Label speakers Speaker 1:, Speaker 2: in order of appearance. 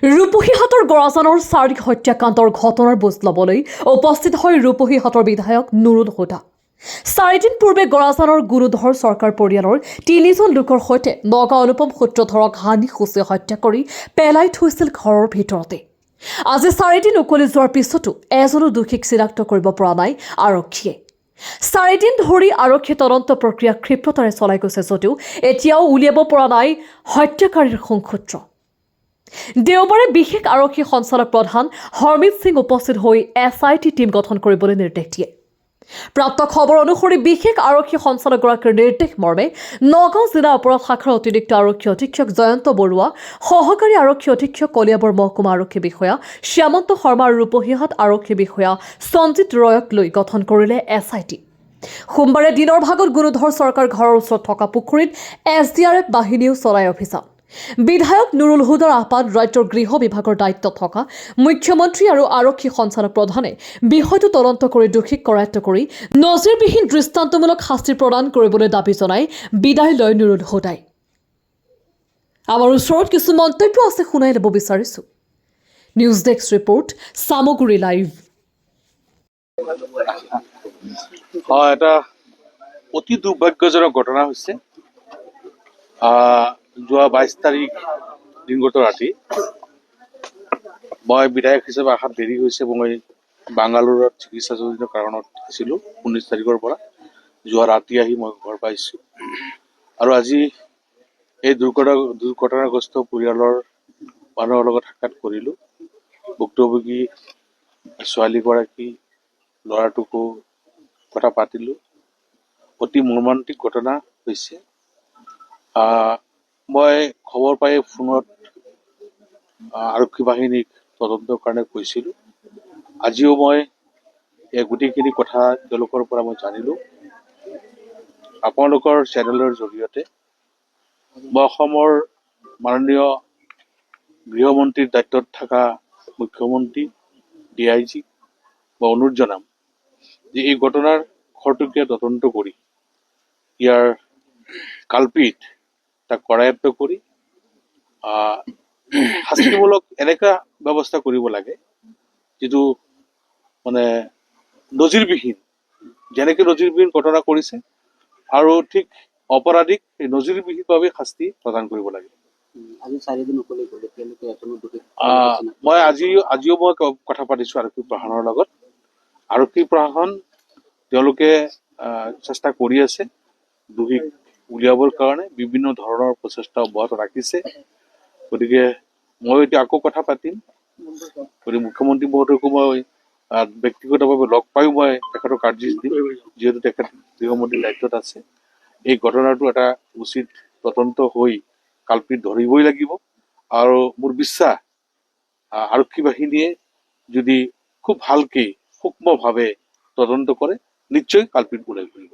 Speaker 1: ৰূপহীহাটৰ গৰাজানৰ চাৰিক হত্যাকাণ্ডৰ ঘটনাৰ বুজ ল'বলৈ উপস্থিত হয় ৰূপহীহাটৰ বিধায়ক নুৰুল হুদা। 4 দিন পূৰ্বে গৰাজানৰ গুৰুধৰ চৰকাৰ পৰিয়ালৰ 3জন লোকৰ সৈতে নগাঁও অনুপম সূত্ৰধৰক হানি-খুচি হত্যা কৰি পেলাই থৈছিল ঘৰৰ ভিতৰতে। আজি 4 দিন উকলি যোৱাৰ পিছতো এজনো দোষীক চিনাক্ত কৰিব পৰা নাই আৰক্ষীয়ে। 4 দিন ধৰি আৰক্ষী তদন্ত প্ৰক্ৰিয়া ক্ষিপ্ৰতাৰে চলাই গৈছে যদিও এতিয়াও উলিয়াব পৰা নাই হত্যাকাৰীৰ সংসূত্ৰ। দেওবাৰে বিশেষ আৰক্ষী সঞ্চালক প্ৰধান হৰমিত সিং উপস্থিত হৈ SIT টীম গঠন কৰিবলৈ নিৰ্দেশ দিয়ে। প্ৰাপ্ত খবৰ অনুসৰি বিশেষ আৰক্ষী সঞ্চালকগৰাকীৰ নিৰ্দেশ মৰ্মে নগাঁও জিলা অপৰাধ শাখাৰ অতিৰিক্ত আৰক্ষী অধীক্ষক জয়ন্ত বৰুৱা, সহকাৰী আৰক্ষী অধীক্ষক কলিয়াবৰ মহকুমা আৰক্ষী বিষয়া শ্যামন্ত শৰ্মা আৰু ৰূপহীহাট আৰক্ষী বিষয়া সঞ্জিত ৰয়ক লৈ গঠন কৰিলে SIT। সোমবাৰে দিনৰ ভাগত গুৰুধৰ চৰকাৰ ঘৰৰ ওচৰত থকা পুখুৰীত SDRF বাহিনীও চলাই অভিযান। বিধায়ক নুৰুল হুদাৰ আহ্বান ৰাজ্যৰ গৃহ বিভাগৰ দায়িত্বত থকা মুখ্যমন্ত্ৰী আৰু আৰক্ষী সঞ্চালক প্ৰধানে বিষয়টো তদন্ত কৰি দোষীক কৰায়ত্ব কৰি নজিৰবিহীন দৃষ্টান্তমূলক শাস্তি প্ৰদান কৰিবলৈ দাবী জনাই বিদায় লয় নুৰুল হুদাই। আমাৰ ওচৰত কিছু মন্তব্য আছে, শুনাই ল'ব বিচাৰিছো। News desk report, Samaguri live.
Speaker 2: এটা অতি দুৰ্ভাগ্যজনক ঘটনা হৈছে। যোৱা 22 তাৰিখ দিনগত ৰাতি মই বিধায়ক হিচাপে অহাত দেৰি হৈছে। মই বাংগালোৰত চিকিৎসাজনিত কাৰণত আছিলোঁ। 19 তাৰিখৰ পৰা যোৱা ৰাতি আহি মই ঘৰ পাইছোঁ আৰু আজি এই দুৰ্ঘটনাগ্ৰস্ত পৰিয়ালৰ মানুহৰ লগত সাক্ষাৎ কৰিলোঁ। ভুক্তভোগী ছোৱালীগৰাকী, ল'ৰাটোকো কথা পাতিলোঁ। অতি মৰ্মান্তিক ঘটনা হৈছে। মই খবৰ পাই ফোনত আৰক্ষী বাহিনীক তদন্তৰ কাৰণে কৈছিলোঁ। আজিও মই এই গোটেইখিনি কথা তেওঁলোকৰ পৰা মই জানিলোঁ। আপোনালোকৰ চেনেলৰ জৰিয়তে মই অসমৰ মাননীয় গৃহমন্ত্ৰীৰ দায়িত্বত থকা মুখ্যমন্ত্ৰী DIG মই অনুৰোধ জনাম যে এই ঘটনাৰ খৰতকীয়া তদন্ত কৰি ইয়াৰ কালপিত তাক কৰায়ত্ব কৰি শাস্তিমূলক এনেকুৱা ব্যৱস্থা কৰিব লাগে যিটো মানে নজিৰবিহীন, যেনেকৈ নজিৰবিহীন ঘটনা কৰিছে আৰু ঠিক অপৰাধীক এই নজিৰবিহীনভাৱে শাস্তি প্ৰদান কৰিব লাগে। মই আজিও মই কথা পাতিছোঁ আৰক্ষী প্ৰশাসনৰ লগত। আৰক্ষী প্ৰশাসন তেওঁলোকে চেষ্টা কৰি আছে দোষীক উলিয়াবৰ কাৰণে, বিভিন্ন ধৰণৰ প্ৰচেষ্টা অব্যাহত ৰাখিছে। গতিকে মই এতিয়া আকৌ কথা পাতিম। গতিকে মুখ্যমন্ত্ৰী মহোদয়কো মই ব্যক্তিগতভাৱে লগ পাইও মই তেখেতক আৰ্জি দিম, যিহেতু তেখেত গৃহমন্ত্ৰীৰ দায়িত্বত আছে। এই ঘটনাটো এটা উচিত তদন্ত হৈ কালপিত ধৰিবই লাগিব আৰু মোৰ বিশ্বাস আৰক্ষী বাহিনীয়ে যদি খুব ভালকৈ সূক্ষ্মভাৱে তদন্ত কৰে নিশ্চয় কালপিত ওলাই পৰিব।